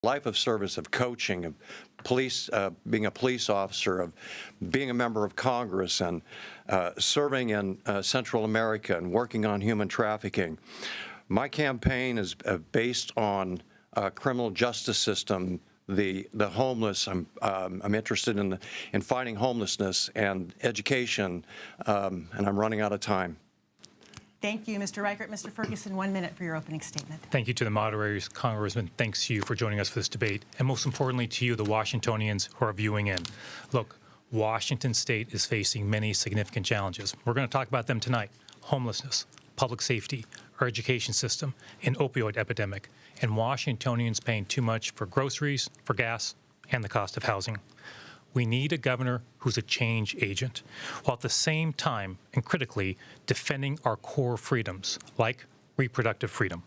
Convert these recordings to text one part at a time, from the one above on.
life of service, of coaching, of police, being a police officer, of being a member of Congress, and serving in Central America and working on human trafficking. My campaign is based on criminal justice system, the homeless. I'm interested in fighting homelessness and education, and I'm running out of time. Thank you, Mr. Reichert. Mr. Ferguson, 1 minute for your opening statement. Thank you to the moderators, Congressman. Thanks to you for joining us for this debate. And most importantly to you, the Washingtonians who are viewing in. Look, Washington State is facing many significant challenges. We're going to talk about them tonight. Homelessness, public safety, our education system, an opioid epidemic, and Washingtonians paying too much for groceries, for gas, and the cost of housing. We need a governor who's a change agent, while at the same time and critically defending our core freedoms, like reproductive freedom.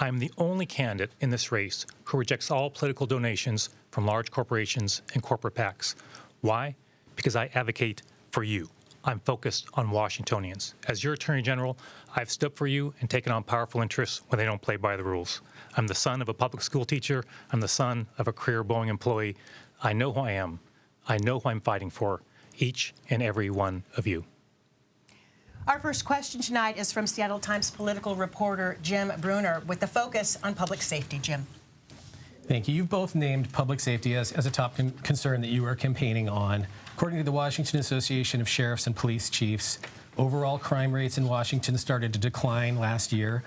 I'm the only candidate in this race who rejects all political donations from large corporations and corporate PACs. Why? Because I advocate for you. I'm focused on Washingtonians. As your Attorney General, I've stood up for you and taken on powerful interests when they don't play by the rules. I'm the son of a public school teacher. I'm the son of a career Boeing employee. I know who I am. I know who I'm fighting for, each and every one of you. Our first question tonight is from Seattle Times political reporter Jim Bruner with the focus on public safety. Jim. Thank you. You've both named public safety as a top concern that you are campaigning on. According to the Washington Association of Sheriffs and Police Chiefs, overall crime rates in Washington started to decline last year,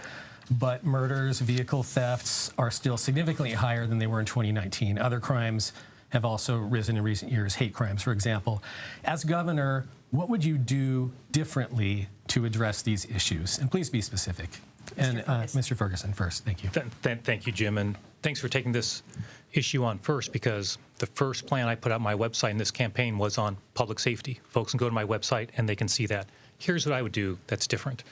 but murders, vehicle thefts are still significantly higher than they were in 2019. Other crimes have also risen in recent years, hate crimes, for example. As governor, what would you do differently to address these issues? And please be specific. And Mr. Ferguson first. Thank you. Thank you, Jim, and thanks for taking this issue on first, because the first plan I put out on my website in this campaign was on public safety. Folks can go to my website and they can see that. Here's what I would do that's different.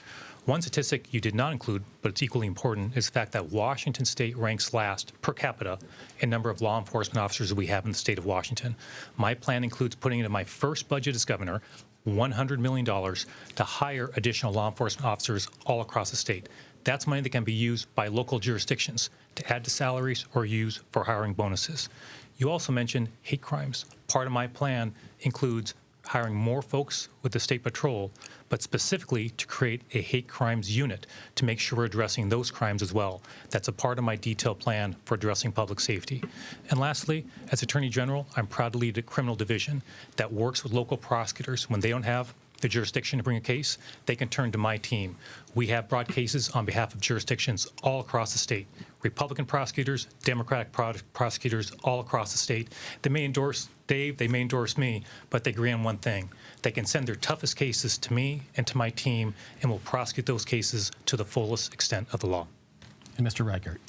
One statistic you did not include, but it's equally important, is the fact that Washington State ranks last per capita in number of law enforcement officers that we have in the state of Washington. My plan includes putting into my first budget as governor $100 million to hire additional law enforcement officers all across the state. That's money that can be used by local jurisdictions to add to salaries or use for hiring bonuses. You also mentioned hate crimes. Part of my plan includes hiring more folks with the State Patrol, but specifically to create a hate crimes unit to make sure we're addressing those crimes as well. That's a part of my detailed plan for addressing public safety. And lastly, as Attorney General, I'm proud to lead a criminal division that works with local prosecutors. When they don't have the jurisdiction to bring a case, they can turn to my team. We have brought cases on behalf of jurisdictions all across the state. Republican prosecutors, Democratic prosecutors all across the state. They may endorse Dave, they may endorse me, but they agree on one thing. They can send their toughest cases to me and to my team, and we'll prosecute those cases to the fullest extent of the law. And Mr. Reichert.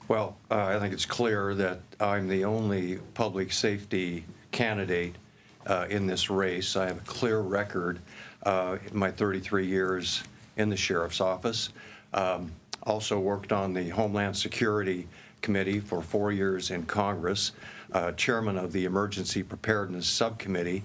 Well, I think it's clear that I'm the only public safety candidate in this race. I have a clear record in my 33 years in the sheriff's office. Also worked on the Homeland Security Committee for 4 years in Congress, chairman of the Emergency Preparedness Subcommittee.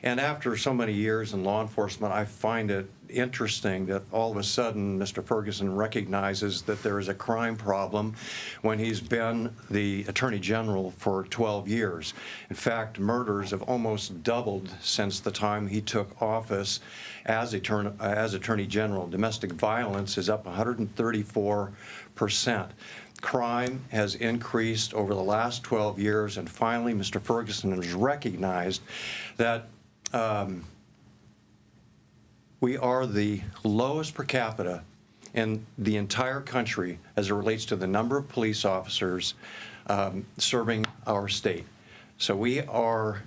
And after so many years in law enforcement, I find it interesting that all of a sudden Mr. Ferguson recognizes that there is a crime problem when he's been the Attorney General for 12 years. In fact, murders have almost doubled since the time he took office as Attorney General. Domestic violence is up 134%. Crime has increased over the last 12 years, and finally Mr. Ferguson has recognized that we are the lowest per capita in the entire country as it relates to the number of police officers serving our state. So we are,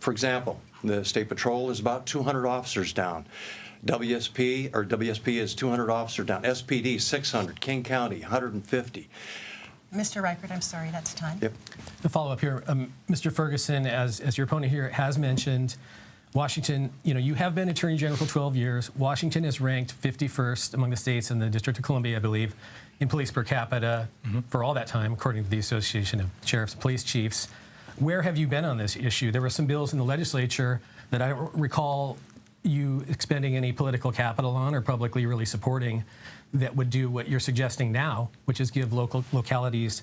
for example, the State Patrol is about 200 officers down. WSP is 200 officers down. SPD 600. King County 150. Mr. Reichert, I'm sorry, that's time. Yep. A follow-up here, Mr. Ferguson, as your opponent here has mentioned, Washington, you have been Attorney General for 12 years. Washington is ranked 51st among the states in the District of Columbia, I believe, in police per capita for all that time, according to the Association of Sheriffs and Police Chiefs. Where have you been on this issue? There were some bills in the legislature that I don't recall you expending any political capital on or publicly really supporting that would do what you're suggesting now, which is give localities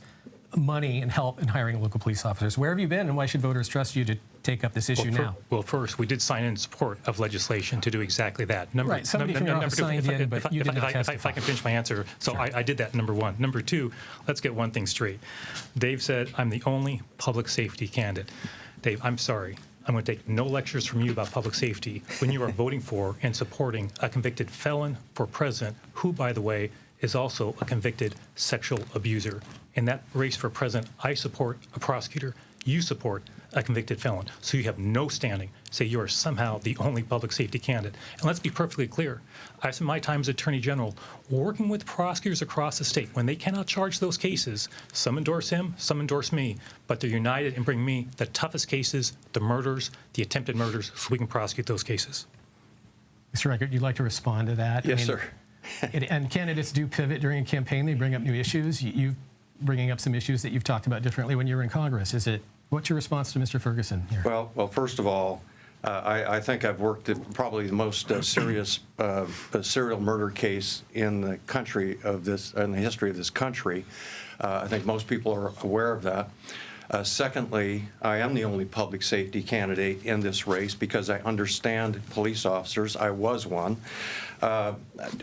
money and help in hiring local police officers. Where have you been, and why should voters trust you to take up this issue now? Well, first, we did sign in support of legislation to do exactly that. Right, somebody from your office signed in, but you did not testify. If I can finish my answer. So I did that, number one. Number two, let's get one thing straight. Dave said, I'm the only public safety candidate. Dave, I'm sorry. I'm going to take no lectures from you about public safety when you are voting for and supporting a convicted felon for president, who, by the way, is also a convicted sexual abuser. In that race for president, I support a prosecutor. You support a convicted felon. So you have no standing. Say you are somehow the only public safety candidate. And let's be perfectly clear. I spent my time as Attorney General working with prosecutors across the state. When they cannot charge those cases, some endorse him, some endorse me, but they're united in bringing me the toughest cases, the murders, the attempted murders, so we can prosecute those cases. Mr. Reichert, you'd like to respond to that? Yes, sir. And candidates do pivot during a campaign. They bring up new issues. You bringing up some issues that you've talked about differently when you were in Congress. What's your response to Mr. Ferguson here? Well, first of all, I think I've worked at probably the most serious serial murder case in the country of this, in the history of this country. I think most people are aware of that. Secondly, I am the only public safety candidate in this race because I understand police officers. I was one.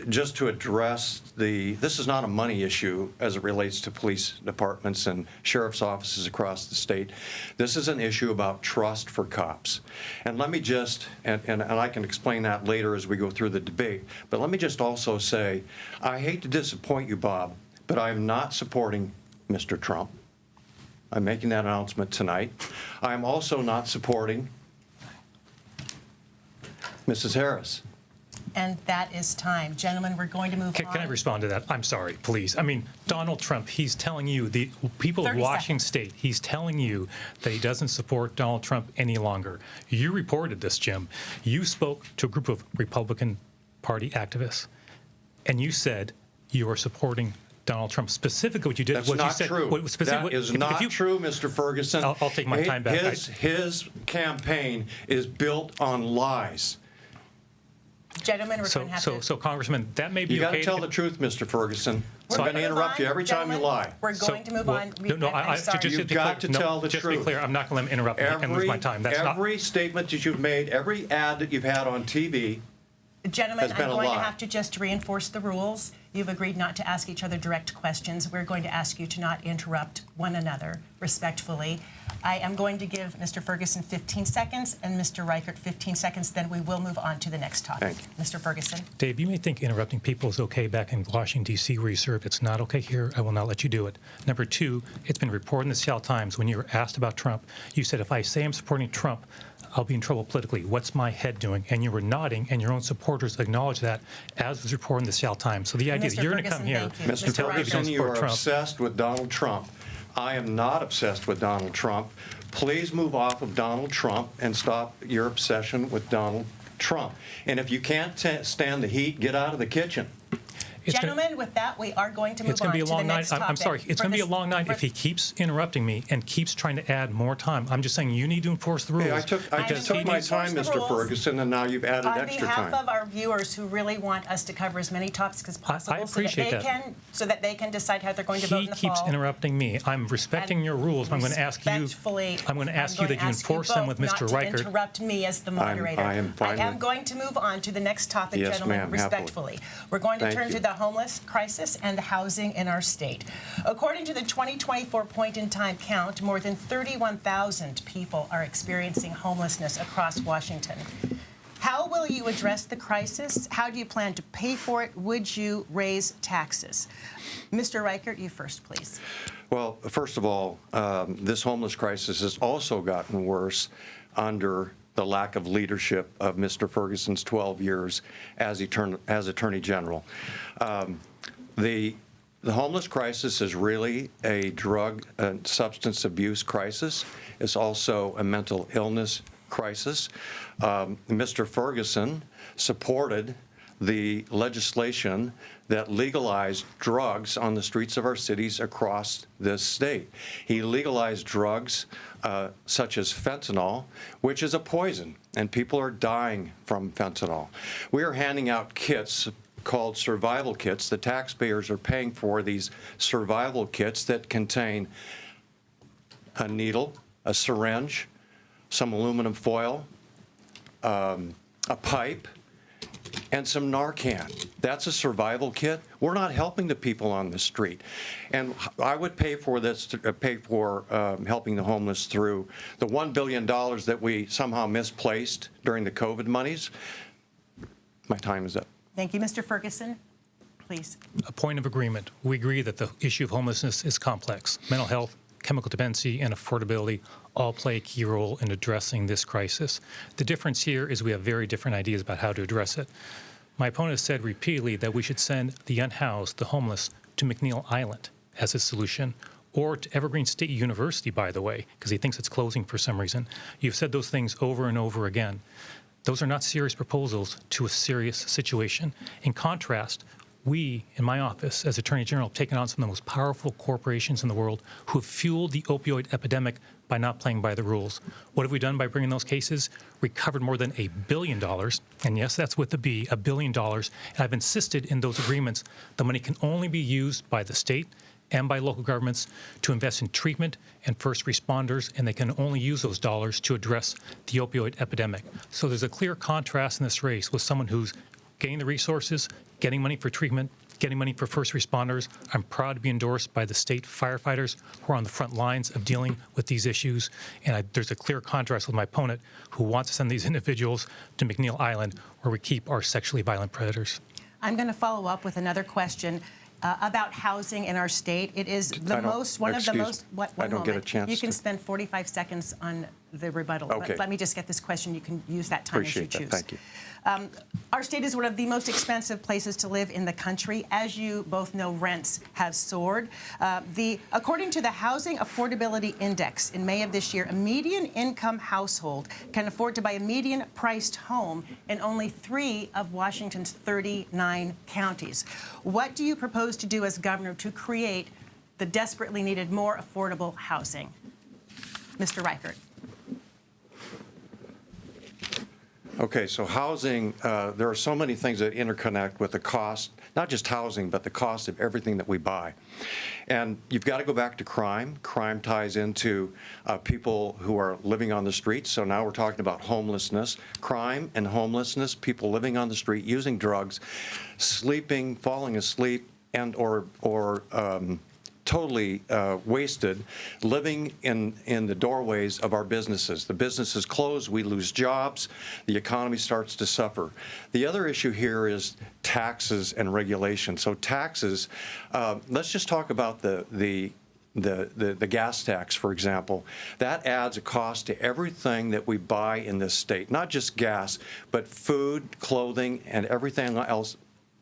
Just to address this is not a money issue as it relates to police departments and sheriff's offices across the state. This is an issue about trust for cops. And let me just, and I can explain that later as we go through the debate, but let me just also say, I hate to disappoint you, Bob, but I am not supporting Mr. Trump. I'm making that announcement tonight. I'm also not supporting Mrs. Harris. And that is time. Gentlemen, we're going to move on. Can I respond to that? I'm sorry, please. I mean, Donald Trump, he's telling you, the people of Washington State, he's telling you that he doesn't support Donald Trump any longer. You reported this, Jim. You spoke to a group of Republican Party activists, and you said you are supporting Donald Trump. Specifically, what you did That's was not you said, true. That is not true, Mr. Ferguson. I'll take my time back. His campaign is built on lies. Gentlemen, we're going to have to... So, Congressman, that may be You got okay. to tell the truth, Mr. Ferguson. We're I'm going to gonna interrupt you every time you lie. We're going to move on. I'm sorry. You've got to tell the Just truth. to be clear, I'm not going to let him interrupt me and lose my time. Every statement that you've made, every ad that you've had on TV, Gentlemen, has been I'm a going to lie. have to just reinforce the rules. You've agreed not to ask each other direct questions. We're going to ask you to not interrupt one another respectfully. I am going to give Mr. Ferguson 15 seconds and Mr. Reichert 15 seconds. Then we will move on to the next topic. Thank you. Mr. Ferguson. Dave, you may think interrupting people is okay back in Washington, D.C., where you served. It's not okay here. I will not let you do it. Number two, it's been reported in the Seattle Times when you were asked about Trump. You said, if I say I'm supporting Trump, I'll be in trouble politically. What's my head doing? And you were nodding, and your own supporters acknowledged that, as was reported in the Seattle Times. So the idea that you're going to come here thank you. Mr. Ferguson, you are obsessed with Donald Trump. I am not obsessed with Donald Trump. Please move off of Donald Trump and stop your obsession with Donald Trump. And if you can't stand the heat, get out of the kitchen. Gentlemen, with that, we are going to move on to the next topic. I'm sorry. It's going to be a long night if he keeps interrupting me and keeps trying to add more time. I'm just saying you need to enforce the rules. Hey, I took my time, Mr. Ferguson, and now you've added extra time. On behalf of our viewers who really want us to cover as many topics as possible, I appreciate that. So that they can decide how they're going to vote in the fall. He keeps interrupting me. I'm respecting your rules. I'm going to ask you. I'm going to ask you that you enforce them with Mr. Reichert. Not to interrupt me as the moderator. I am fine. I am going to move on to the next topic, yes, gentlemen, respectfully. We're going to turn to the homeless crisis and the housing in our state. According to the 2024 point-in-time count, more than 31,000 people are experiencing homelessness across Washington. How will you address the crisis? How do you plan to pay for it? Would you raise taxes? Mr. Reichert, you first, please. Well, first of all, this homeless crisis has also gotten worse under the lack of leadership of Mr. Ferguson's 12 years as Attorney General. The homeless crisis is really a drug and substance abuse crisis. It's also a mental illness crisis. Mr. Ferguson supported the legislation that legalized drugs on the streets of our cities across this state. He legalized drugs such as fentanyl, which is a poison, and people are dying from fentanyl. We are handing out kits called survival kits. The taxpayers are paying for these survival kits that contain a needle, a syringe, some aluminum foil, a pipe, and some Narcan. That's a survival kit. We're not helping the people on the street. And I would pay for this, pay for helping the homeless through the $1 billion that we somehow misplaced during the COVID monies. My time is up. Thank you, Mr. Ferguson. Please. A point of agreement. We agree that the issue of homelessness is complex. Mental health, chemical dependency, and affordability all play a key role in addressing this crisis. The difference here is we have very different ideas about how to address it. My opponent has said repeatedly that we should send the unhoused, the homeless, to McNeil Island as a solution, or to Evergreen State University, by the way, because he thinks it's closing for some reason. You've said those things over and over again. Those are not serious proposals to a serious situation. In contrast, we, in my office, as Attorney General, have taken on some of the most powerful corporations in the world who have fueled the opioid epidemic by not playing by the rules. What have we done by bringing those cases? Recovered more than $1 billion, and yes, that's with the B, $1 billion. And I've insisted in those agreements the money can only be used by the state and by local governments to invest in treatment and first responders, and they can only use those dollars to address the opioid epidemic. So there's a clear contrast in this race with someone who's getting the resources, getting money for treatment, getting money for first responders. I'm proud to be endorsed by the state firefighters who are on the front lines of dealing with these issues. And there's a clear contrast with my opponent who wants to send these individuals to McNeil Island where we keep our sexually violent predators. I'm going to follow up with another question about housing in our state. It is the most, one of the most, one I don't moment. get a chance You can to. spend 45 seconds on the rebuttal. Okay. Let me just get this question. You can use that time Appreciate as you choose. that. Thank you. Our state is one of the most expensive places to live in the country. As you both know, rents have soared. According to the Housing Affordability Index in May of this year, a median income household can afford to buy a median priced home in only 3 of Washington's 39 counties. What do you propose to do as governor to create the desperately needed more affordable housing? Mr. Reichert. Okay, so housing, there are so many things that interconnect with the cost, not just housing, but the cost of everything that we buy. And you've got to go back to crime. Crime ties into people who are living on the streets. So now we're talking about homelessness. Crime and homelessness, people living on the street, using drugs, sleeping, falling asleep, and or totally wasted, living in the doorways of our businesses. The businesses close, we lose jobs, the economy starts to suffer. The other issue here is taxes and regulation. So taxes, let's just talk about the gas tax, for example. That adds a cost to everything that we buy in this state, not just gas, but food, clothing, and everything else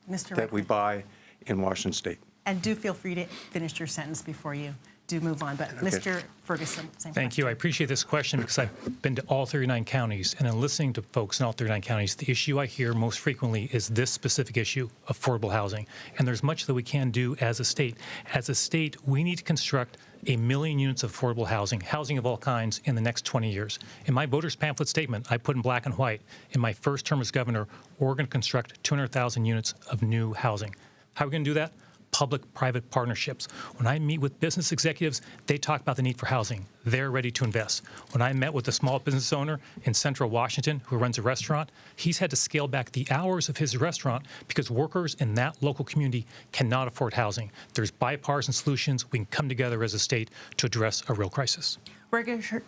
that we buy in Washington State. And do feel free to finish your sentence before you do move on. But Okay. Mr. Ferguson, same Thank you. I appreciate this question because I've been to all 39 counties, and in listening to folks in all 39 counties, the issue I hear most frequently is this specific issue, affordable housing. And there's much that we can do as a state. As a state, we need to construct 1 million units of affordable housing, housing of all kinds, in the next 20 years. In my voters pamphlet statement, I put in black and white, in my first term as governor, we're going to construct 200,000 units of new housing. How are we going to do that? Public-private partnerships. When I meet with business executives, they talk about the need for housing. They're ready to invest. When I met with a small business owner in Central Washington who runs a restaurant, he's had to scale back the hours of his restaurant because workers in that local community cannot afford housing. There's bipartisan solutions. We can come together as a state to address a real crisis. We're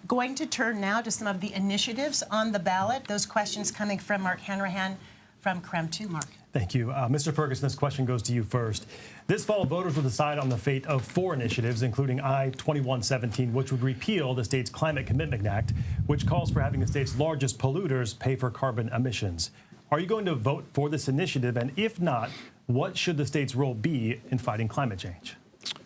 going to turn now to some of the initiatives on the ballot. Those questions coming from Mark Hanrahan from CREM 2. Mark. Thank you. Mr. Ferguson, this question goes to you first. This fall, voters will decide on the fate of 4 initiatives, including I-2117, which would repeal the state's Climate Commitment Act, which calls for having the state's largest polluters pay for carbon emissions. Are you going to vote for this initiative? And if not, what should the state's role be in fighting climate change?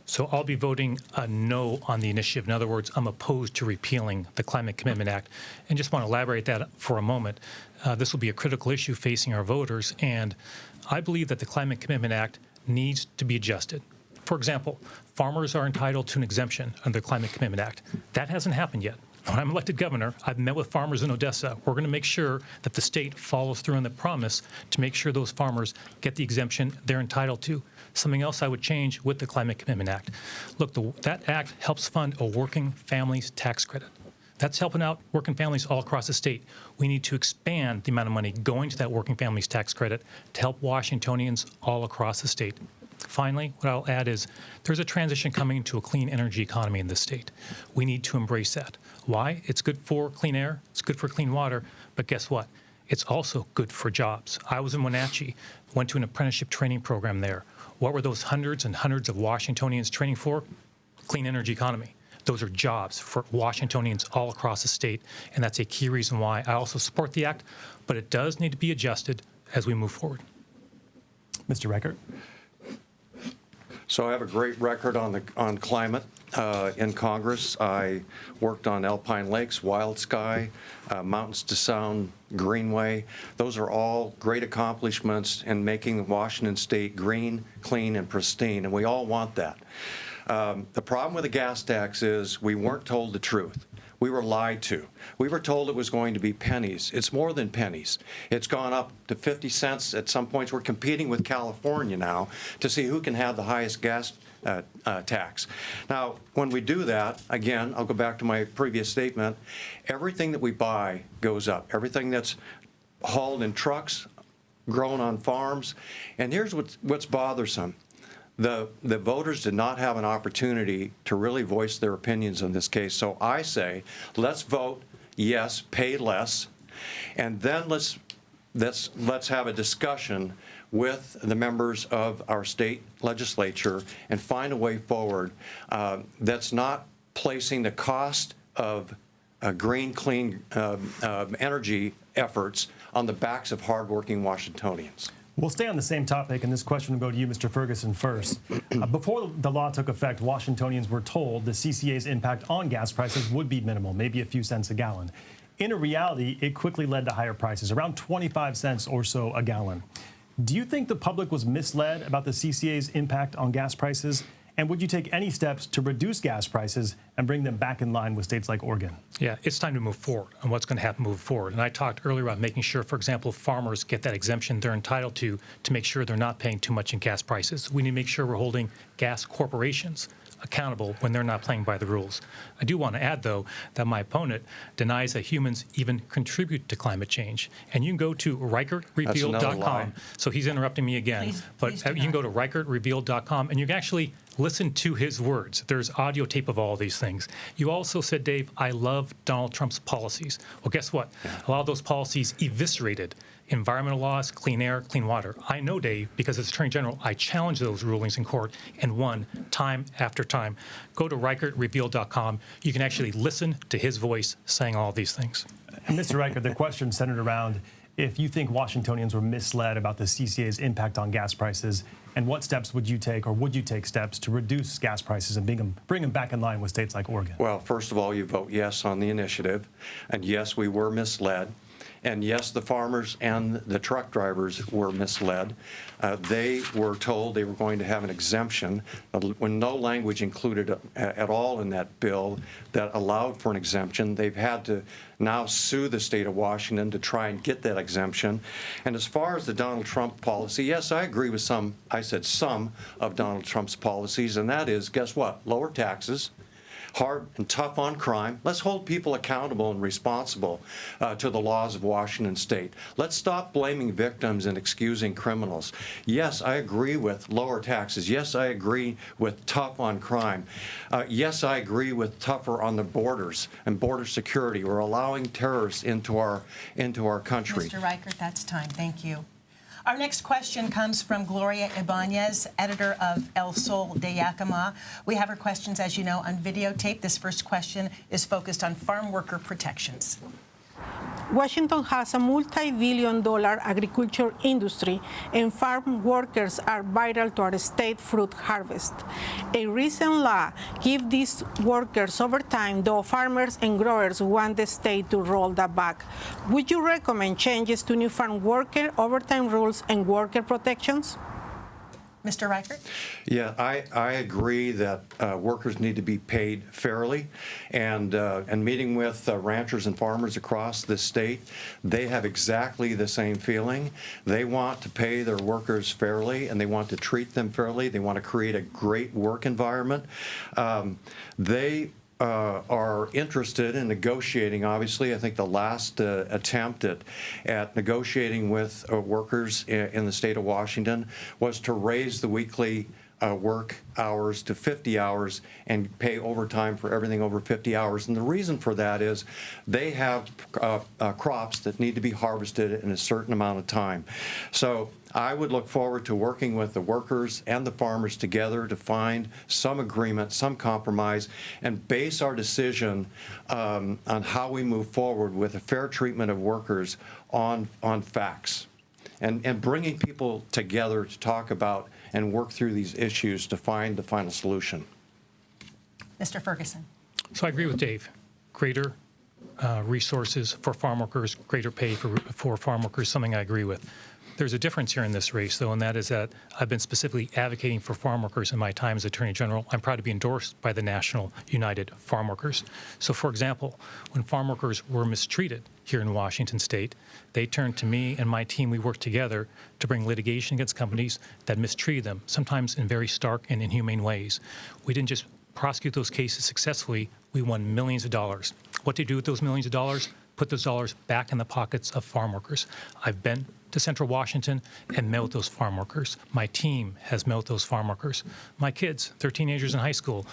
So I'll be voting no on the initiative. In other words, I'm opposed to repealing the Climate Commitment Act. And just want to elaborate that for a moment. This will be a critical issue facing our voters, and I believe that the Climate Commitment Act needs to be adjusted. For example, farmers are entitled to an exemption under the Climate Commitment Act. That hasn't happened yet. When I'm elected governor, I've met with farmers in Odessa. We're going to make sure that the state follows through on the promise to make sure those farmers get the exemption they're entitled to. Something else I would change with the Climate Commitment Act. Look, that act helps fund a working families tax credit. That's helping out working families all across the state. We need to expand the amount of money going to that working families tax credit to help Washingtonians all across the state. Finally, what I'll add is there's a transition coming to a clean energy economy in this state. We need to embrace that. Why? It's good for clean air, it's good for clean water, but guess what? It's also good for jobs. I was in Wenatchee, went to an apprenticeship training program there. What were those hundreds and hundreds of Washingtonians training for? Clean energy economy. Those are jobs for Washingtonians all across the state, and that's a key reason why I also support the act, but it does need to be adjusted as we move forward. Mr. Reichert? So I have a great record on climate in Congress. I worked on Alpine Lakes, Wild Sky, Mountains to Sound, Greenway. Those are all great accomplishments in making Washington State green, clean, and pristine, and we all want that. The problem with the gas tax is we weren't told the truth. We were lied to. We were told it was going to be pennies. It's more than pennies. It's gone up to 50 cents at some points. We're competing with California now to see who can have the highest gas tax. Now, when we do that, again, I'll go back to my previous statement, everything that we buy goes up. Everything that's hauled in trucks, grown on farms. And here's what's bothersome. The voters did not have an opportunity to really voice their opinions in this case. So I say, let's vote yes, pay less, and then let's have a discussion with the members of our state legislature and find a way forward that's not placing the cost of green, clean energy efforts on the backs of hardworking Washingtonians. We'll stay on the same topic, and this question will go to you, Mr. Ferguson, first. Before the law took effect, Washingtonians were told the CCA's impact on gas prices would be minimal, maybe a few cents a gallon. In reality, it quickly led to higher prices, around 25 cents or so a gallon. Do you think the public was misled about the CCA's impact on gas prices? And would you take any steps to reduce gas prices and bring them back in line with states like Oregon? Yeah, it's time to move forward on what's going to happen moving forward. And I talked earlier about making sure, for example, farmers get that exemption they're entitled to make sure they're not paying too much in gas prices. We need to make sure we're holding gas corporations accountable when they're not playing by the rules. I do want to add, though, that my opponent denies that humans even contribute to climate change. And you can go to ReichertRevealed.com. So he's interrupting me again. Please you can go to ReichertRevealed.com and you can actually listen to his words. There's audio tape of all these things. You also said, Dave, I love Donald Trump's policies. Well, guess what? A lot of those policies eviscerated environmental laws, clean air, clean water. I know, Dave, because as Attorney General, I challenged those rulings in court and won time after time. Go to ReichertRevealed.com. You can actually listen to his voice saying all these things. And Mr. Reichert, the question centered around if you think Washingtonians were misled about the CCA's impact on gas prices, and what steps would you take, or would you take steps to reduce gas prices and bring them back in line with states like Oregon? Well, first of all, you vote yes on the initiative, and yes, we were misled. And yes, the farmers and the truck drivers were misled. They were told they were going to have an exemption when no language included at all in that bill that allowed for an exemption. They've had to now sue the state of Washington to try and get that exemption. And as far as the Donald Trump policy, yes, I agree with some of Donald Trump's policies, and that is, guess what? Lower taxes, hard and tough on crime. Let's hold people accountable and responsible to the laws of Washington State. Let's stop blaming victims and excusing criminals. Yes, I agree with lower taxes. Yes, I agree with tough on crime. Yes, I agree with tougher on the borders and border security. We're allowing terrorists into our country. Mr. Reichert, that's time. Thank you. Our next question comes from Gloria Ibanez, editor of El Sol de Yakima. We have her questions, as you know, on videotape. This first question is focused on farm worker protections. Washington has a multi-billion-dollar agriculture industry, and farm workers are vital to our state fruit harvest. A recent law gives these workers overtime, though farmers and growers want the state to roll that back. Would you recommend changes to new farm worker overtime rules and worker protections? Mr. Reichert? Yeah, I agree that workers need to be paid fairly, and meeting with ranchers and farmers across the state, they have exactly the same feeling. They want to pay their workers fairly, and they want to treat them fairly. They want to create a great work environment. They are interested in negotiating. Obviously, I think the last attempt at negotiating with workers in the state of Washington was to raise the weekly work hours to 50 hours and pay overtime for everything over 50 hours. And the reason for that is they have crops that need to be harvested in a certain amount of time. So I would look forward to working with the workers and the farmers together to find some agreement, some compromise, and base our decision on how we move forward with a fair treatment of workers on facts, and bringing people together to talk about and work through these issues to find the final solution. Mr. Ferguson? So I agree with Dave. Greater resources for farm workers, greater pay for farm workers, something I agree with. There's a difference here in this race, though, and that is that I've been specifically advocating for farm workers in my time as Attorney General. I'm proud to be endorsed by the National United Farm Workers. So, for example, when farm workers were mistreated here in Washington State, they turned to me and my team. We worked together to bring litigation against companies that mistreated them, sometimes in very stark and inhumane ways. We didn't just prosecute those cases successfully. We won millions of dollars. What to do with those millions of dollars? Put those dollars back in the pockets of farm workers. I've been to Central Washington and met with those farm workers. My team has met with those farm workers. My kids, they're teenagers in high school.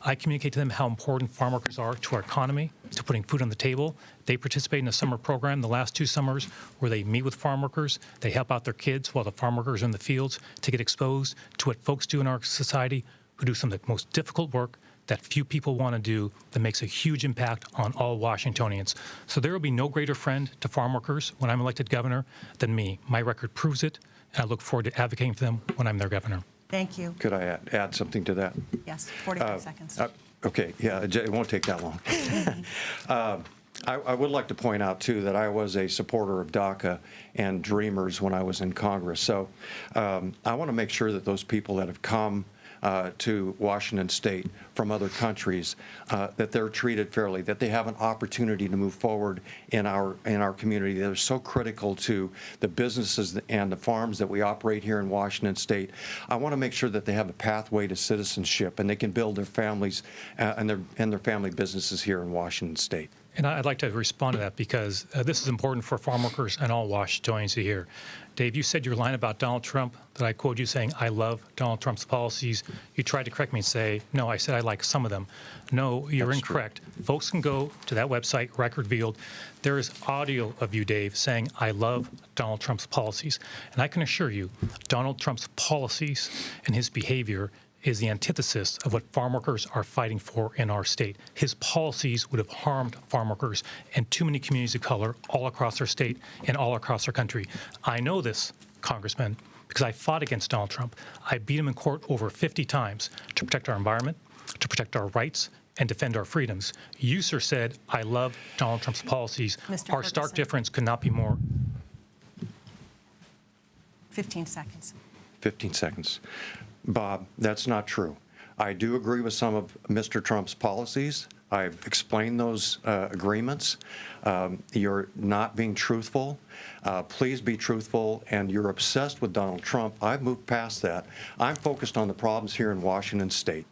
I communicate to them how important farm workers are to our economy, to putting food on the table. They participate in a summer program the last 2 summers where they meet with farm workers. They help out their kids while the farm workers are in the fields to get exposed to what folks do in our society who do some of the most difficult work that few people want to do, that makes a huge impact on all Washingtonians. So there will be no greater friend to farm workers when I'm elected governor than me. My record proves it, and I look forward to advocating for them when I'm their governor. Thank you. Could I add something to that? Yes, 45 seconds. Okay, yeah, it won't take that long. I would like to point out, too, that I was a supporter of DACA and Dreamers when I was in Congress. So I want to make sure that those people that have come to Washington State from other countries, that they're treated fairly, that they have an opportunity to move forward in our community. They're so critical to the businesses and the farms that we operate here in Washington State. I want to make sure that they have a pathway to citizenship and they can build their families and their family businesses here in Washington State. And I'd like to respond to that because this is important for farm workers and all Washingtonians to hear. Dave, you said your line about Donald Trump, that I quote you saying, I love Donald Trump's policies. You tried to correct me and say, no, I said I like some of them. No, you're That's incorrect. Folks can go to that website, Record Revealed. There is audio of you, Dave, saying, I love Donald Trump's policies. And I can assure you, Donald Trump's policies and his behavior is the antithesis of what farm workers are fighting for in our state. His policies would have harmed farm workers and too many communities of color all across our state and all across our country. I know this, Congressman, because I fought against Donald Trump. I beat him in court over 50 times to protect our environment, to protect our rights, and defend our freedoms. You, sir, said, I love Donald Trump's policies. Mr. Our stark Ferguson. difference could not be more. 15 seconds. 15 seconds. Bob, that's not true. I do agree with some of Mr. Trump's policies. I've explained those agreements. You're not being truthful. Please be truthful. And you're obsessed with Donald Trump. I've moved past that. I'm focused on the problems here in Washington State.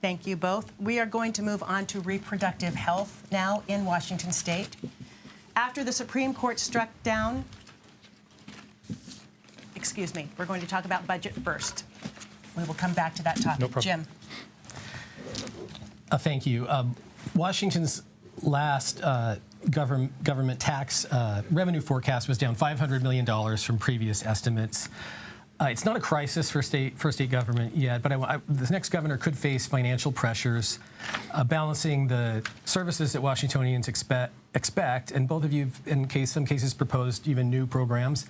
Thank you both. We are going to move on to reproductive health now in Washington State. After the Supreme Court struck down, we're going to talk about budget first. We will come back to that topic. No problem. Jim. Thank you. Washington's last government tax revenue forecast was down $500 million from previous estimates. It's not a crisis for state government yet, but this next governor could face financial pressures, balancing the services that Washingtonians expect, and both of you, in some cases, proposed even new programs,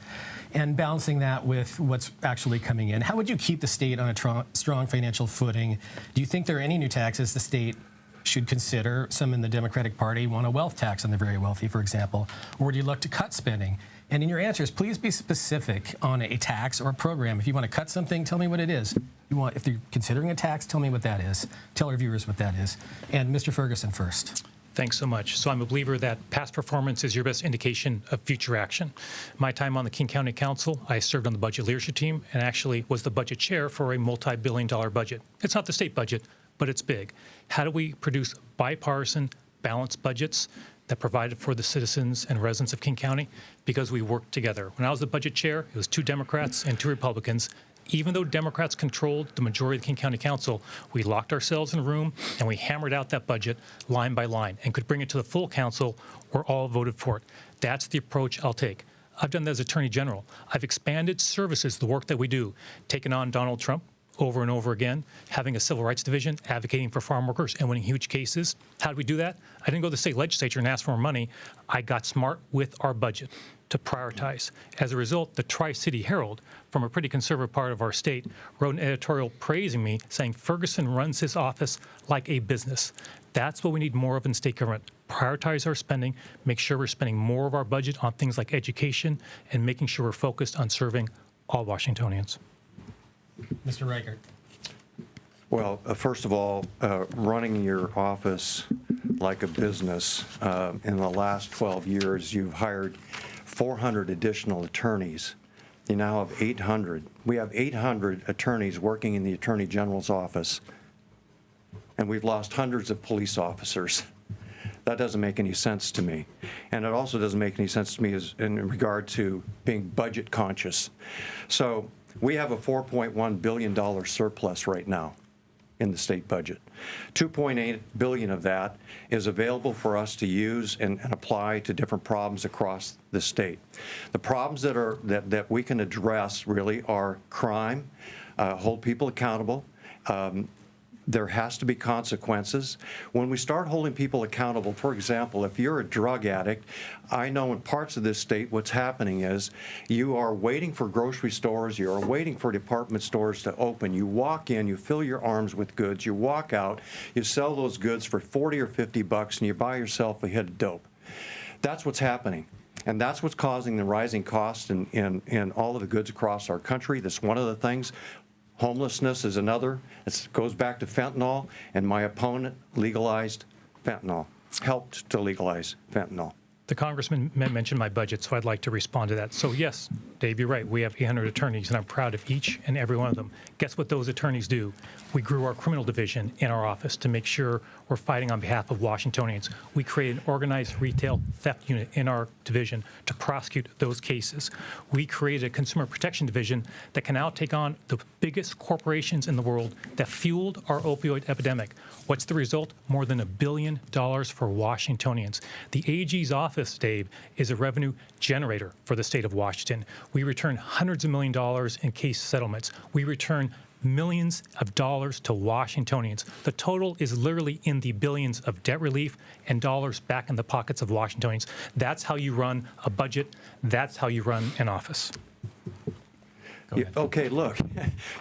and balancing that with what's actually coming in. How would you keep the state on a strong financial footing? Do you think there are any new taxes the state should consider? Some in the Democratic Party want a wealth tax on the very wealthy, for example. Or would you look to cut spending And in your answers, please be specific on a tax or a program. If you want to cut something, tell me what it is. If you're considering a tax, tell me what that is. Tell our viewers what that is. And Mr. Ferguson first. Thanks so much. So I'm a believer that past performance is your best indication of future action. My time on the King County Council, I served on the budget leadership team and actually was the budget chair for a multi-billion-dollar budget. It's not the state budget, but it's big. How do we produce bipartisan, balanced budgets that provided for the citizens and residents of King County? Because we worked together. When I was the budget chair, it was 2 Democrats and 2 Republicans. Even though Democrats controlled the majority of the King County Council, we locked ourselves in a room and we hammered out that budget line by line and could bring it to the full council or all voted for it. That's the approach I'll take. I've done that as Attorney General. I've expanded services, the work that we do, taken on Donald Trump over and over again, having a civil rights division, advocating for farm workers and winning huge cases. How did we do that? I didn't go to the state legislature and ask for more money. I got smart with our budget to prioritize. As a result, the Tri-City Herald, from a pretty conservative part of our state, wrote an editorial praising me, saying Ferguson runs his office like a business. That's what we need more of in state government. Prioritize our spending, make sure we're spending more of our budget on things like education, and making sure we're focused on serving all Washingtonians. Mr. Reichert. Well, first of all, running your office like a business, in the last 12 years, you've hired 400 additional attorneys. You now have 800. We have 800 attorneys working in the Attorney General's office, and we've lost hundreds of police officers. That doesn't make any sense to me. And it also doesn't make any sense to me in regard to being budget conscious. So we have a $4.1 billion surplus right now in the state budget. $2.8 billion of that is available for us to use and apply to different problems across the state. The problems that we can address really are crime, hold people accountable. There has to be consequences. When we start holding people accountable, for example, if you're a drug addict, I know in parts of this state what's happening is you are waiting for grocery stores, you are waiting for department stores to open. You walk in, you fill your arms with goods, you walk out, you sell those goods for 40 or 50 bucks, and you buy yourself a hit of dope. That's what's happening. And that's what's causing the rising costs in all of the goods across our country. That's one of the things. Homelessness is another. It goes back to fentanyl, and my opponent legalized fentanyl, helped to legalize fentanyl. The congressman mentioned my budget, so I'd like to respond to that. So yes, Dave, you're right. We have 800 attorneys, and I'm proud of each and every one of them. Guess what those attorneys do? We grew our criminal division in our office to make sure we're fighting on behalf of Washingtonians. We created an organized retail theft unit in our division to prosecute those cases. We created a consumer protection division that can now take on the biggest corporations in the world that fueled our opioid epidemic. What's the result? More than $1 billion for Washingtonians. The AG's office, Dave, is a revenue generator for the state of Washington. We return hundreds of million dollars in case settlements. We return millions of dollars to Washingtonians. The total is literally in the billions of debt relief and dollars back in the pockets of Washingtonians. That's how you run a budget. That's how you run an office. Okay, look,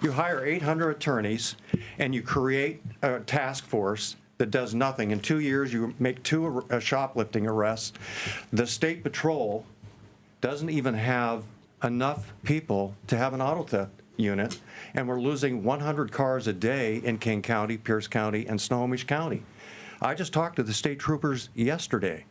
you hire 800 attorneys and you create a task force that does nothing. In 2 years, you make 2 shoplifting arrests. The State Patrol doesn't even have enough people to have an auto theft unit, and we're losing 100 cars a day in King County, Pierce County, and Snohomish County. I just talked to the state troopers yesterday.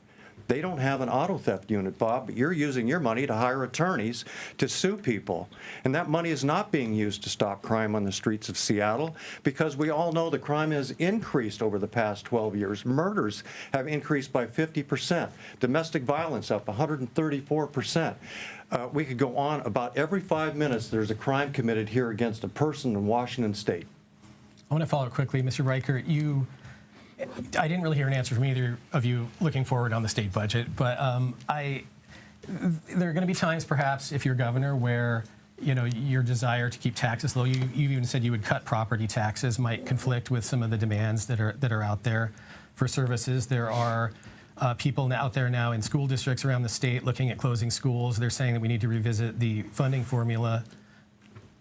They don't have an auto theft unit, Bob, but you're using your money to hire attorneys to sue people. And that money is not being used to stop crime on the streets of Seattle, because we all know the crime has increased over the past 12 years. Murders have increased by 50%. Domestic violence up 134%. We could go on. About every 5 minutes there's a crime committed here against a person in Washington State. I want to follow up quickly. Mr. Reichert, I didn't really hear an answer from either of you looking forward on the state budget, but there are going to be times, perhaps, if you're governor, where your desire to keep taxes low. You even said you would cut property taxes, might conflict with some of the demands that are out there for services. There are people out there now in school districts around the state looking at closing schools. They're saying that we need to revisit the funding formula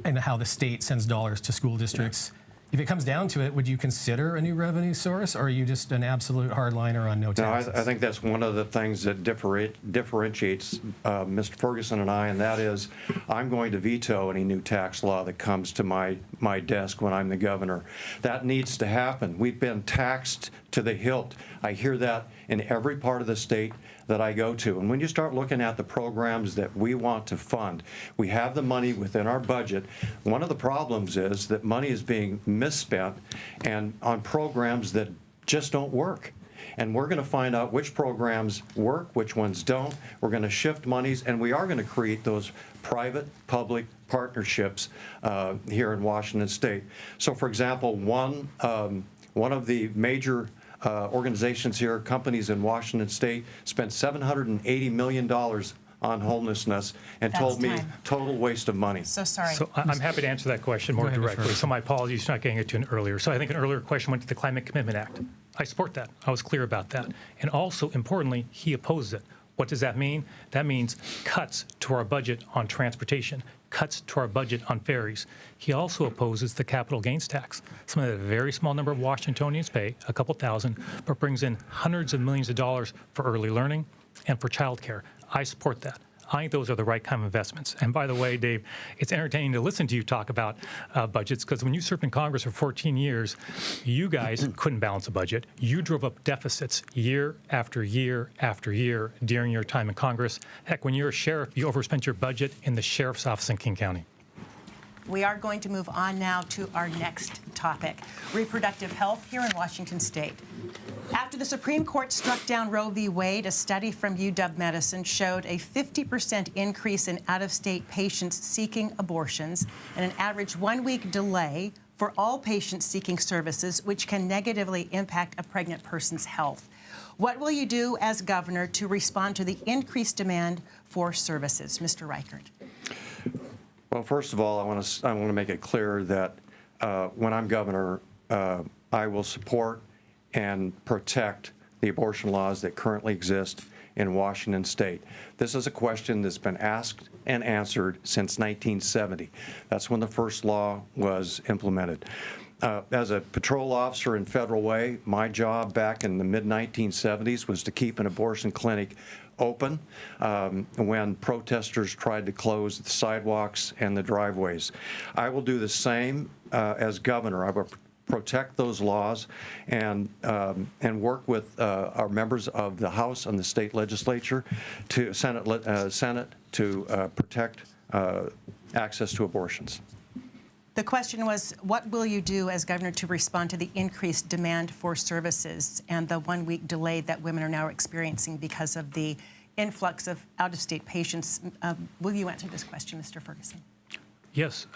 and how the state sends dollars to school districts. If it comes down to it, would you consider a new revenue source, or are you just an absolute hardliner on no No, taxes? I think that's one of the things that differentiates Mr. Ferguson and I, and that is I'm going to veto any new tax law that comes to my desk when I'm the governor. That needs to happen. We've been taxed to the hilt. I hear that in every part of the state that I go to. And when you start looking at the programs that we want to fund, we have the money within our budget. One of the problems is that money is being misspent and on programs that just don't work. And we're going to find out which programs work, which ones don't. We're going to shift monies, and we are going to create those private-public partnerships here in Washington State. So, for example, one of the major organizations here, companies in Washington State, spent $780 million on homelessness and That's told me time. total waste of money. So sorry. So I'm happy to answer that question more Go ahead, Mr. directly. Ferguson. So my apologies for not getting it to an earlier. So I think an earlier question went to the Climate Commitment Act. I support that. I was clear about that. And also, importantly, he opposed it. What does that mean? That means cuts to our budget on transportation, cuts to our budget on ferries. He also opposes the capital gains tax, something that a very small number of Washingtonians pay, a couple thousand, but brings in hundreds of millions of dollars for early learning and for childcare. I support that. I think those are the right kind of investments. And by the way, Dave, it's entertaining to listen to you talk about budgets, because when you served in Congress for 14 years, you guys couldn't balance a budget. You drove up deficits year after year after year during your time in Congress. Heck, when you were a sheriff, you overspent your budget in the sheriff's office in King County. We are going to move on now to our next topic, reproductive health here in Washington State. After the Supreme Court struck down Roe v. Wade, a study from UW-Medicine showed a 50% increase in out-of-state patients seeking abortions and an average one-week delay for all patients seeking services, which can negatively impact a pregnant person's health. What will you do as governor to respond to the increased demand for services? Mr. Reichert. Well, first of all, I want to make it clear that when I'm governor, I will support and protect the abortion laws that currently exist in Washington State. This is a question that's been asked and answered since 1970. That's when the first law was implemented. As a patrol officer in Federal Way, my job back in the mid-1970s was to keep an abortion clinic open when protesters tried to close the sidewalks and the driveways. I will do the same as governor. I will protect those laws and work with our members of the House and the state legislature to Senate to protect access to abortions. The question was, what will you do as governor to respond to the increased demand for services and the one-week delay that women are now experiencing because of the influx of out-of-state patients? Will you answer this question, Mr. Ferguson? Yes.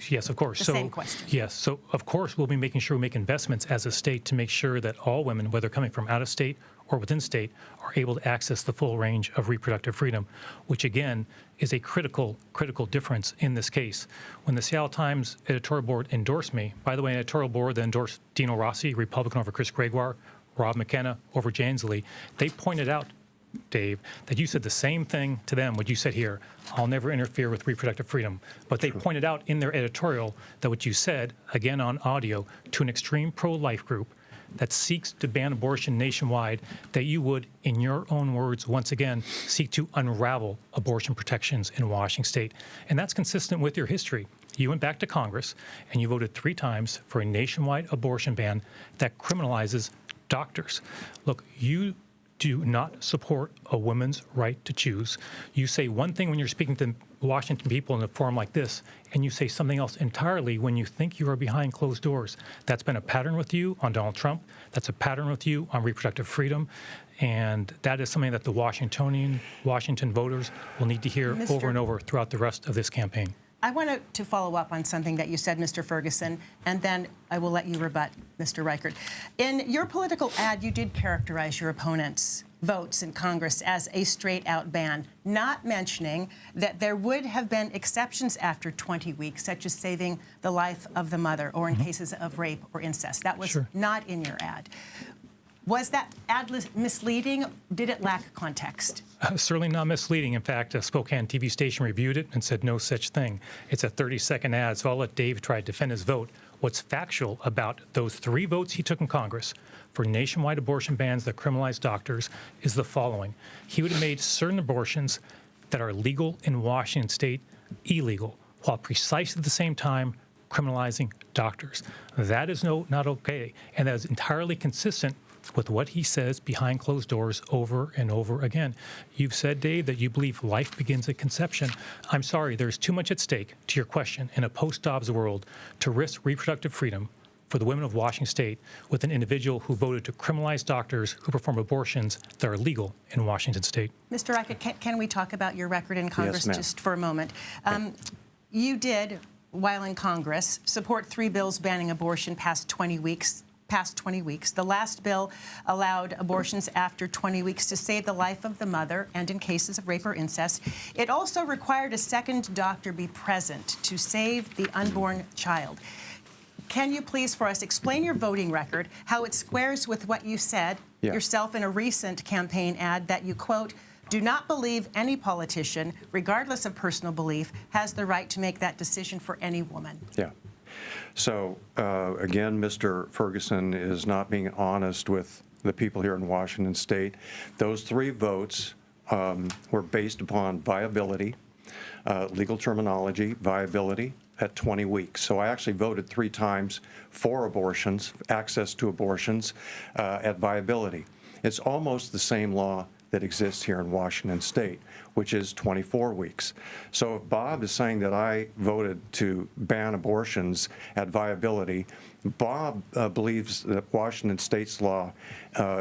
Yes, of course. The same question. Yes. So, of course, we'll be making sure we make investments as a state to make sure that all women, whether coming from out of state or within state, are able to access the full range of reproductive freedom, which, again, is a critical difference in this case. When the Seattle Times editorial board endorsed me, by the way, an editorial board that endorsed Dino Rossi, Republican over Chris Gregoire, Rob McKenna over Jay Inslee, they pointed out, Dave, that you said the same thing to them, what you said here, I'll never interfere with reproductive freedom. But they pointed out in their editorial that what you said, again on audio, to an extreme pro-life group that seeks to ban abortion nationwide, that you would, in your own words, once again, seek to unravel abortion protections in Washington State. And that's consistent with your history. You went back to Congress and you voted 3 times for a nationwide abortion ban that criminalizes doctors. Look, you do not support a woman's right to choose. You say one thing when you're speaking to Washington people in a forum like this, and you say something else entirely when you think you are behind closed doors. That's been a pattern with you on Donald Trump. That's a pattern with you on reproductive freedom. And that is something that the Washington voters will need to hear over and over throughout the rest of this campaign. I wanted to follow up on something that you said, Mr. Ferguson, and then I will let you rebut, Mr. Reichert. In your political ad, you did characterize your opponent's votes in Congress as a straight-out ban, not mentioning that there would have been exceptions after 20 weeks, such as saving the life of the mother or in cases of rape or incest. That was not in your ad. Was that ad misleading? Did it lack context? Certainly not misleading. In fact, a Spokane TV station reviewed it and said no such thing. It's a 30-second ad, so I'll let Dave try to defend his vote. What's factual about those 3 votes he took in Congress for nationwide abortion bans that criminalize doctors is the following. He would have made certain abortions that are legal in Washington state illegal, while precisely at the same time criminalizing doctors. That is not okay, and that is entirely consistent with what he says behind closed doors over and over again. You've said, Dave, that you believe life begins at conception. I'm sorry, there's too much at stake, to your question, in a post-Dobbs world to risk reproductive freedom for the women of Washington state with an individual who voted to criminalize doctors who perform abortions that are legal in Washington state. Mr. Reichert, can we talk about your record in Congress ma'am. just for a moment? You did, while in Congress, support 3 bills banning abortion past 20 weeks. The last bill allowed abortions after 20 weeks to save the life of the mother and in cases of rape or incest. It also required a second doctor be present to save the unborn child. Can you please, for us, explain your voting record, how it squares with what you said yourself in a recent campaign ad that you, quote, do not believe any politician, regardless of personal belief, has the right to make that decision for any woman? Yeah. So, again, Mr. Ferguson is not being honest with the people here in Washington state. Those 3 votes were based upon viability, legal terminology, viability at 20 weeks. So I actually voted 3 times for abortions, access to abortions at viability. It's almost the same law that exists here in Washington state, which is 24 weeks. So if Bob is saying that I voted to ban abortions at viability, Bob believes that Washington state's law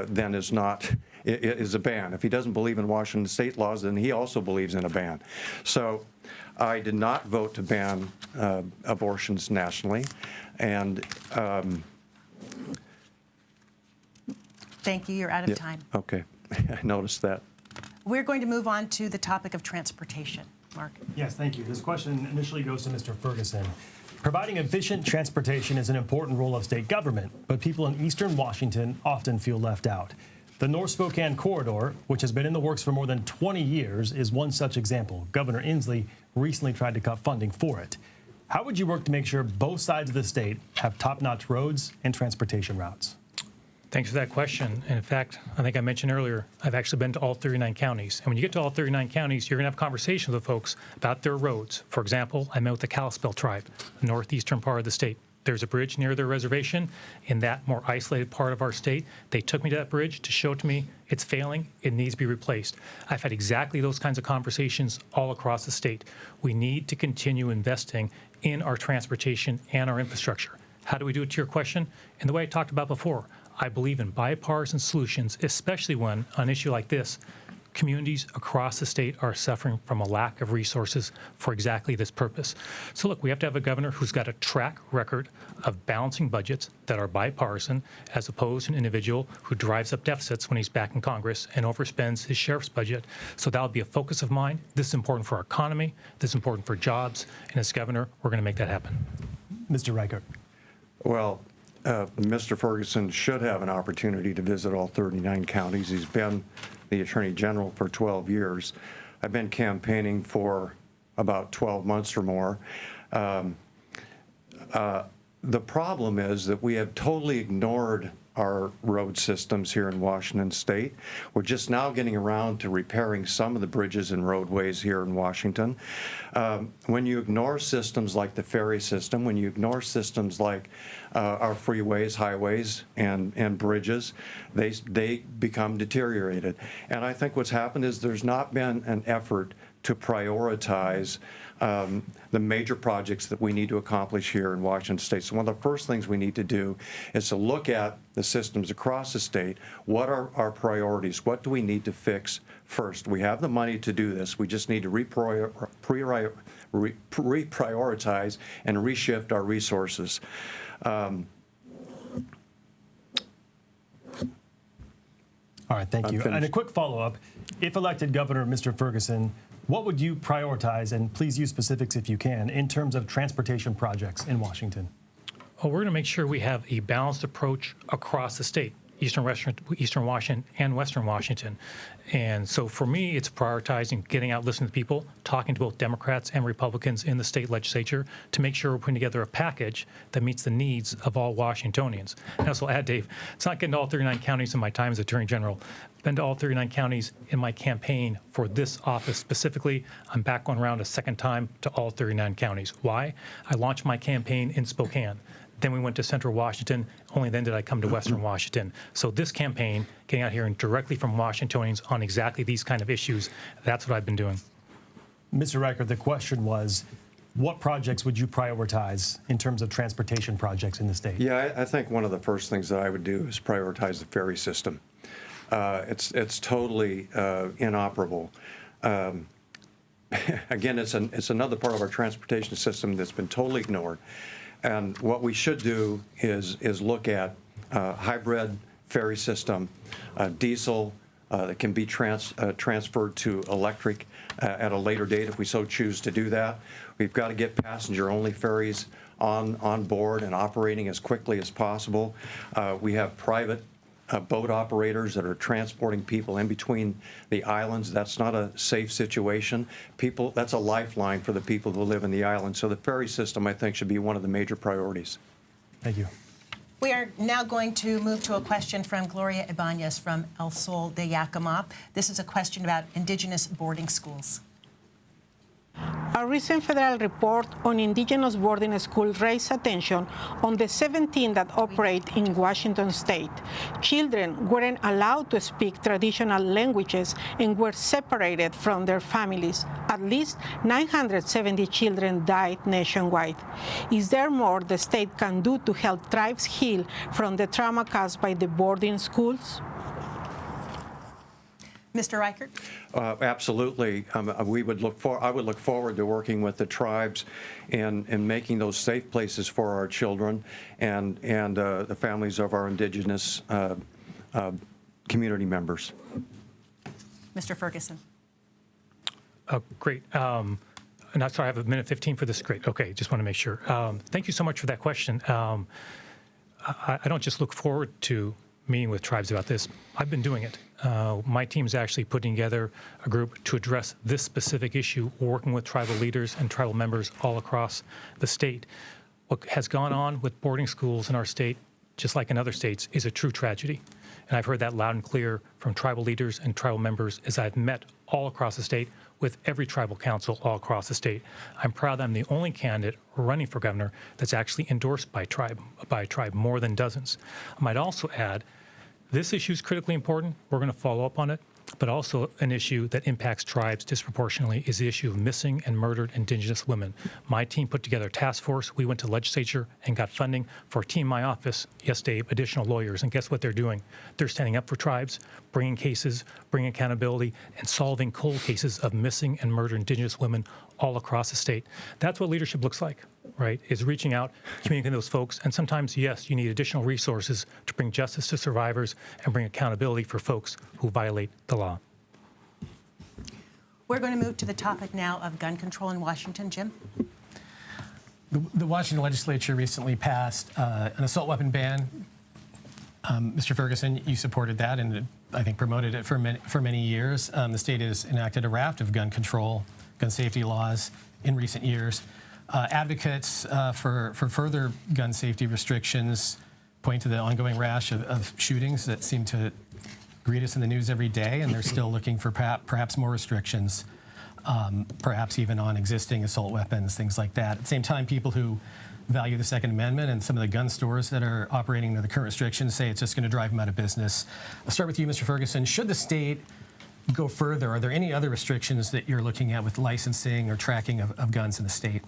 then is a ban. If he doesn't believe in Washington state laws, then he also believes in a ban. So I did not vote to ban abortions nationally, and Thank you. You're out of time. Okay. I noticed that. We're going to move on to the topic of transportation. Mark. Yes, thank you. This question initially goes to Mr. Ferguson. Providing efficient transportation is an important role of state government, but people in eastern Washington often feel left out. The North Spokane Corridor, which has been in the works for more than 20 years, is one such example. Governor Inslee recently tried to cut funding for it. How would you work to make sure both sides of the state have top-notch roads and transportation routes? Thanks for that question. And in fact, I think I mentioned earlier, I've actually been to all 39 counties. And when you get to all 39 counties, you're going to have conversations with folks about their roads. For example, I met with the Kalispel tribe, the northeastern part of the state. There's a bridge near their reservation in that more isolated part of our state. They took me to that bridge to show it to me it's failing, it needs to be replaced. I've had exactly those kinds of conversations all across the state. We need to continue investing in our transportation and our infrastructure. How do we do it, to your question? In the way I talked about before, I believe in bipartisan solutions, especially when, on an issue like this, communities across the state are suffering from a lack of resources for exactly this purpose. So look, we have to have a governor who's got a track record of balancing budgets that are bipartisan, as opposed to an individual who drives up deficits when he's back in Congress and overspends his sheriff's budget. So that'll be a focus of mine. This is important for our economy. This is important for jobs. And as governor, we're going to make that happen. Mr. Reichert. Well, Mr. Ferguson should have an opportunity to visit all 39 counties. He's been the Attorney General for 12 years. I've been campaigning for about 12 months or more. The problem is that we have totally ignored our road systems here in Washington state. We're just now getting around to repairing some of the bridges and roadways here in Washington. When you ignore systems like the ferry system, when you ignore systems like our freeways, highways, and bridges, they become deteriorated. And I think what's happened is there's not been an effort to prioritize the major projects that we need to accomplish here in Washington state. So one of the first things we need to do is to look at the systems across the state. What are our priorities? What do we need to fix first? We have the money to do this. We just need to reprioritize and reshift our resources. All right, thank you. And a quick follow-up. If elected governor, Mr. Ferguson, what would you prioritize, and please use specifics if you can, in terms of transportation projects in Washington? Well, we're going to make sure we have a balanced approach across the state. Eastern Washington, and Western Washington. And so for me, it's prioritizing getting out, listening to people, talking to both Democrats and Republicans in the state legislature to make sure we're putting together a package that meets the needs of all Washingtonians. And also add, Dave, it's not getting to all 39 counties in my time as Attorney General. I've been to all 39 counties in my campaign for this office specifically. I'm back going around a second time to all 39 counties. Why? I launched my campaign in Spokane. Then we went to Central Washington. Only then did I come to Western Washington. So this campaign, getting out here and directly from Washingtonians on exactly these kind of issues, that's what I've been doing. Mr. Reichert, the question was, what projects would you prioritize in terms of transportation projects in the state? Yeah, I think one of the first things that I would do is prioritize the ferry system. It's totally inoperable. Again, it's another part of our transportation system that's been totally ignored. And what we should do is look at hybrid ferry system, diesel that can be transferred to electric at a later date if we so choose to do that. We've got to get passenger-only ferries on board and operating as quickly as possible. We have private boat operators that are transporting people in between the islands. That's not a safe situation. That's a lifeline for the people who live in the island. So the ferry system, I think, should be one of the major priorities. Thank you. We are now going to move to a question from Gloria Ibanez from El Sol de Yakima. This is a question about Indigenous boarding schools. A recent federal report on Indigenous boarding schools raised attention on the 17 that operate in Washington state. Children weren't allowed to speak traditional languages and were separated from their families. At least 970 children died nationwide. Is there more the state can do to help tribes heal from the trauma caused by the boarding schools? Mr. Reichert? Absolutely. I would look forward to working with the tribes and making those safe places for our children and the families of our Indigenous community members. Mr. Ferguson? Great. Not sorry, I have a minute 15 for this. Great. Okay, just want to make sure. Thank you so much for that question. I don't just look forward to meeting with tribes about this. I've been doing it. My team's actually putting together a group to address this specific issue, working with tribal leaders and tribal members all across the state. What has gone on with boarding schools in our state, just like in other states, is a true tragedy. And I've heard that loud and clear from tribal leaders and tribal members as I've met all across the state with every tribal council all across the state. I'm proud that I'm the only candidate running for governor that's actually endorsed by tribe, more than dozens. I might also add, this issue is critically important. We're going to follow up on it. But also an issue that impacts tribes disproportionately is the issue of missing and murdered Indigenous women. My team put together a task force. We went to legislature and got funding for a team in my office, yes, Dave, additional lawyers. And guess what they're doing? They're standing up for tribes, bringing cases, bringing accountability, and solving cold cases of missing and murdered Indigenous women all across the state. That's what leadership looks like, right? Is reaching out, communicating with those folks. And sometimes, yes, you need additional resources to bring justice to survivors and bring accountability for folks who violate the law. We're going to move to the topic now of gun control in Washington. Jim? The Washington legislature recently passed an assault weapon ban. Mr. Ferguson, you supported that and I think promoted it for many years. The state has enacted a raft of gun control, gun safety laws in recent years. Advocates for further gun safety restrictions point to the ongoing rash of shootings that seem to greet us in the news every day, and they're still looking for perhaps more restrictions, perhaps even on existing assault weapons, things like that. At the same time, people who value the Second Amendment and some of the gun stores that are operating under the current restrictions say it's just going to drive them out of business. I'll start with you, Mr. Ferguson. Should the state go further, are there any other restrictions that you're looking at with licensing or tracking of guns in the state?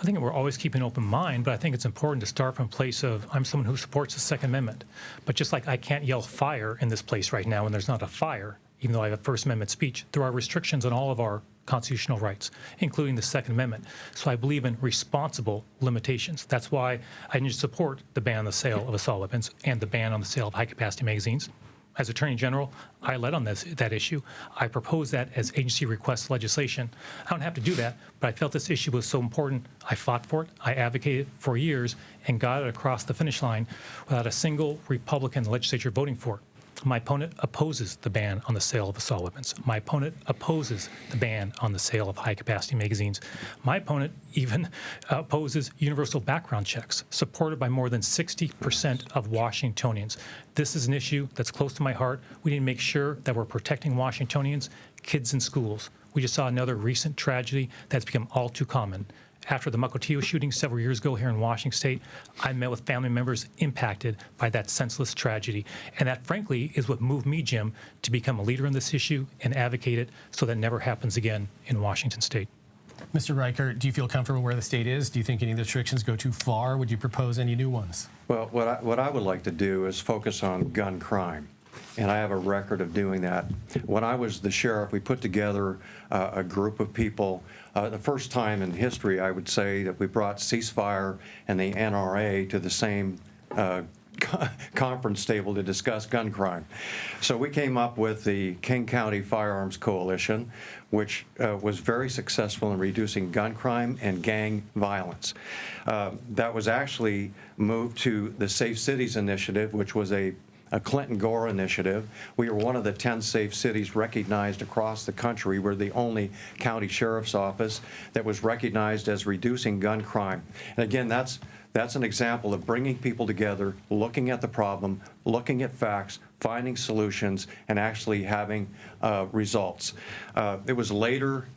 I think we're always keeping an open mind, but I think it's important to start from a place of, I'm someone who supports the Second Amendment. But just like I can't yell fire in this place right now when there's not a fire, even though I have a First Amendment speech, there are restrictions on all of our constitutional rights, including the Second Amendment. So I believe in responsible limitations. That's why I need to support the ban on the sale of assault weapons and the ban on the sale of high-capacity magazines. As Attorney General, I led on that issue. I proposed that as agency request legislation. I don't have to do that, but I felt this issue was so important. I fought for it. I advocated for years and got it across the finish line without a single Republican legislature voting for it. My opponent opposes the ban on the sale of assault weapons. My opponent opposes the ban on the sale of high-capacity magazines. My opponent even opposes universal background checks, supported by more than 60% of Washingtonians. This is an issue that's close to my heart. We need to make sure that we're protecting Washingtonians, kids in schools. We just saw another recent tragedy that's become all too common. After the Mukilteo shooting several years ago here in Washington State, I met with family members impacted by that senseless tragedy. And that, frankly, is what moved me, Jim, to become a leader in this issue and advocate it so that never happens again in Washington State. Mr. Reichert, do you feel comfortable where the state is? Do you think any of the restrictions go too far? Would you propose any new ones? Well, what I would like to do is focus on gun crime. And I have a record of doing that. When I was the sheriff, we put together a group of people. The first time in history, I would say, that we brought ceasefire and the NRA to the same conference table to discuss gun crime. So we came up with the King County Firearms Coalition, which was very successful in reducing gun crime and gang violence. That was actually moved to the Safe Cities Initiative, which was a Clinton Gore initiative. We were one of the 10 safe cities recognized across the country. We're the only county sheriff's office that was recognized as reducing gun crime. And again, that's an example of bringing people together, looking at the problem, looking at facts, finding solutions, and actually having results. It was later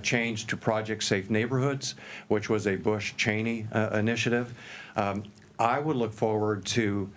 changed to Project Safe Neighborhoods, which was a Bush-Cheney initiative. I would look forward to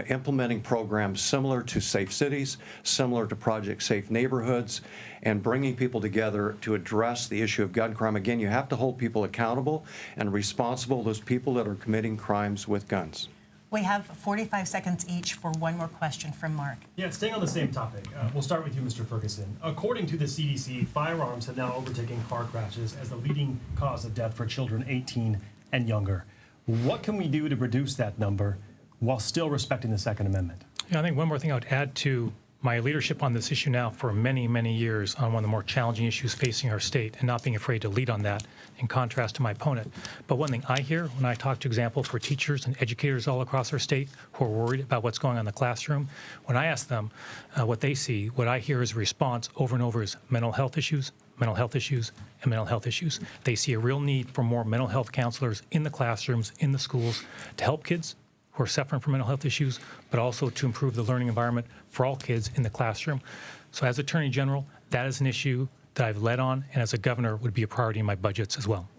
implementing programs similar to Safe Cities, similar to Project Safe Neighborhoods, and bringing people together to address the issue of gun crime. Again, you have to hold people accountable and responsible, those people that are committing crimes with guns. We have 45 seconds each for one more question from Mark. Yeah, staying on the same topic, we'll start with you, Mr. Ferguson. According to the CDC, firearms have now overtaken car crashes as the leading cause of death for children 18 and younger. What can we do to reduce that number while still respecting the Second Amendment? Yeah, I think one more thing I would add to my leadership on this issue now for many, many years on one of the more challenging issues facing our state and not being afraid to lead on that in contrast to my opponent. But one thing I hear when I talk, to example, for teachers and educators all across our state who are worried about what's going on in the classroom, when I ask them what they see, what I hear as a response over and over is mental health issues, mental health issues, and mental health issues. They see a real need for more mental health counselors in the classrooms, in the schools, to help kids who are suffering from mental health issues, but also to improve the learning environment for all kids in the classroom. So as Attorney General, that is an issue that I've led on, and as a governor would be a priority in my budgets as well.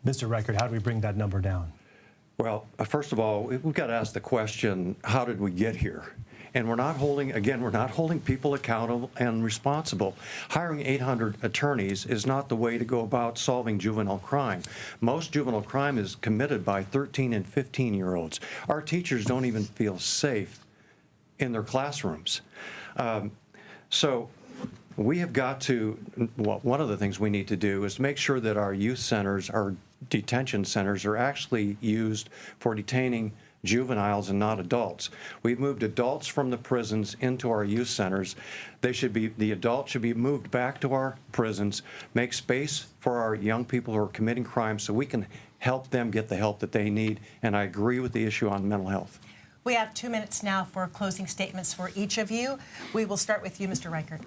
Mr. Reichert, how do we bring that number down? Well, first of all, we've got to ask the question, how did we get here? And we're not holding people accountable and responsible. Hiring 800 attorneys is not the way to go about solving juvenile crime. Most juvenile crime is committed by 13 and 15-year-olds. Our teachers don't even feel safe in their classrooms. So we have got to, well, one of the things we need to do is make sure that our youth centers, our detention centers, are actually used for detaining juveniles and not adults. We've moved adults from the prisons into our youth centers. The adults should be moved back to our prisons, make space for our young people who are committing crimes so we can help them get the help that they need. And I agree with the issue on mental health. We have 2 minutes now for closing statements for each of you. We will start with you, Mr. Reichert.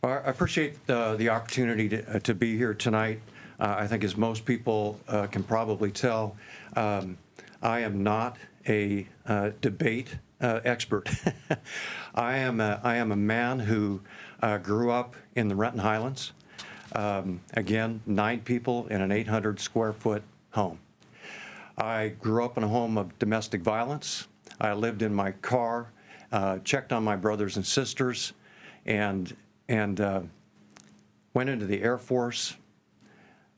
I appreciate the opportunity to be here tonight. I think, as most people can probably tell, I am not a debate expert. I am a man who grew up in the Renton Highlands. Again, 9 people in an 800-square-foot home. I grew up in a home of domestic violence. I lived in my car, checked on my brothers and sisters, and went into the Air Force,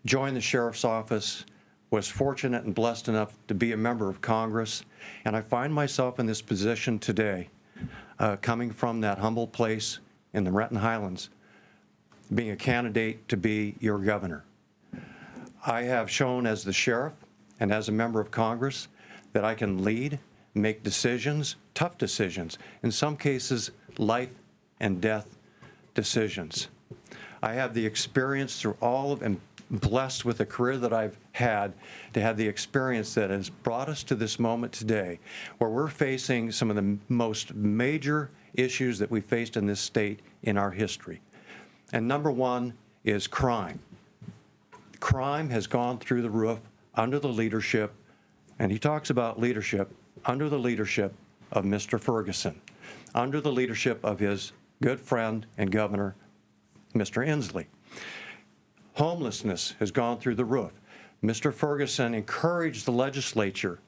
joined the sheriff's office, was fortunate and blessed enough to be a member of Congress, and I find myself in this position today, coming from that humble place in the Renton Highlands, being a candidate to be your governor. I have shown as the sheriff and as a member of Congress that I can lead, make decisions, tough decisions, in some cases, life and death decisions. I have the experience through all of, and blessed with the career that I've had, to have the experience that has brought us to this moment today, where we're facing some of the most major issues that we faced in this state in our history. And number one is crime. Crime has gone through the roof under the leadership, and he talks about leadership, under the leadership of Mr. Ferguson, under the leadership of his good friend and governor, Mr. Inslee. Homelessness has gone through the roof. Mr. Ferguson encouraged the legislature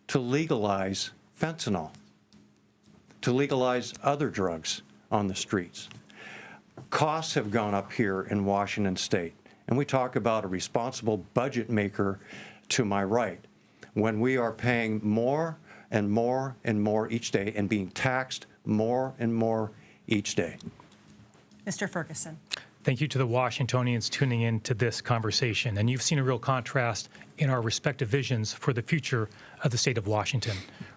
to legalize fentanyl, to legalize other drugs on the streets. Costs have gone up here in Washington State, and we talk about a responsible budget maker to my right, when we are paying more and more and more each day and being taxed more and more each day. Mr. Ferguson. Thank you to the Washingtonians tuning in to this conversation. And you've seen a real contrast in our respective visions for the future of the state of Washington.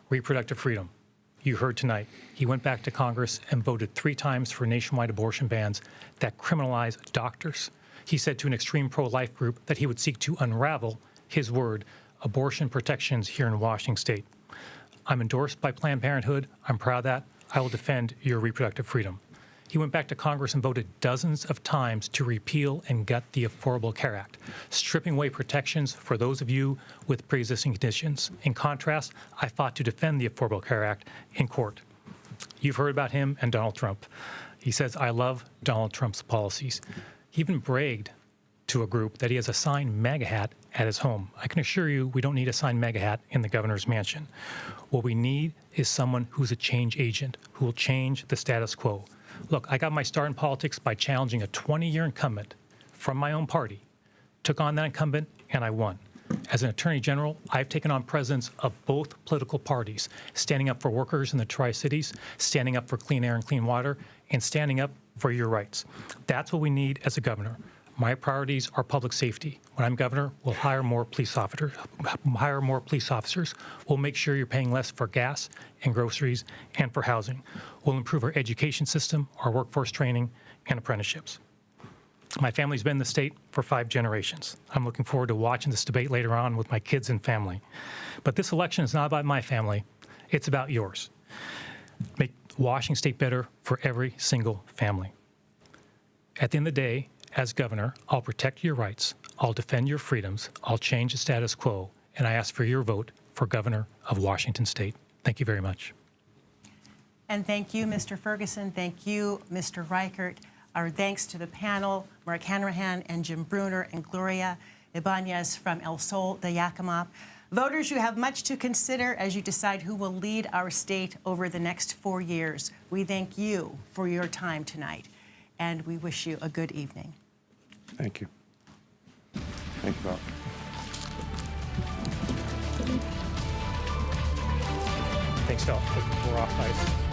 Reproductive freedom. You heard tonight, he went back to Congress and voted 3 times for nationwide abortion bans that criminalize doctors. He said to an extreme pro-life group that he would seek to unravel, his word, abortion protections here in Washington State. I'm endorsed by Planned Parenthood. I'm proud of that. I will defend your reproductive freedom. He went back to Congress and voted dozens of times to repeal and gut the Affordable Care Act, stripping away protections for those of you with pre-existing conditions. In contrast, I fought to defend the Affordable Care Act in court. You've heard about him and Donald Trump. He says, I love Donald Trump's policies. He even bragged to a group that he has a signed MAGA hat at his home. I can assure you we don't need a signed MAGA hat in the governor's mansion. What we need is someone who's a change agent, who will change the status quo. Look, I got my start in politics by challenging a 20-year incumbent from my own party, took on that incumbent, and I won. As an attorney general, I've taken on presidents of both political parties, standing up for workers in the Tri-Cities, standing up for clean air and clean water, and standing up for your rights. That's what we need as a governor. My priorities are public safety. When I'm governor, we'll hire more police officers. We'll make sure you're paying less for gas and groceries and for housing. We'll improve our education system, our workforce training, and apprenticeships. My family's been in the state for 5 generations. I'm looking forward to watching this debate later on with my kids and family. But this election is not about my family. It's about yours. Make Washington State better for every single family. At the end of the day, as governor, I'll protect your rights, I'll defend your freedoms, I'll change the status quo, and I ask for your vote for governor of Washington State. Thank you very much. And thank you, Mr. Ferguson. Thank you, Mr. Reichert. Our thanks to the panel, Mark Hanrahan and Jim Bruner and Gloria Ibanez from El Sol de Yakima. Voters, you have much to consider as you decide who will lead our state over the next 4 years. We thank you for your time tonight, and we wish you a good evening. Thank you. Thank you, Bob. Thanks, Phil. We're off ice.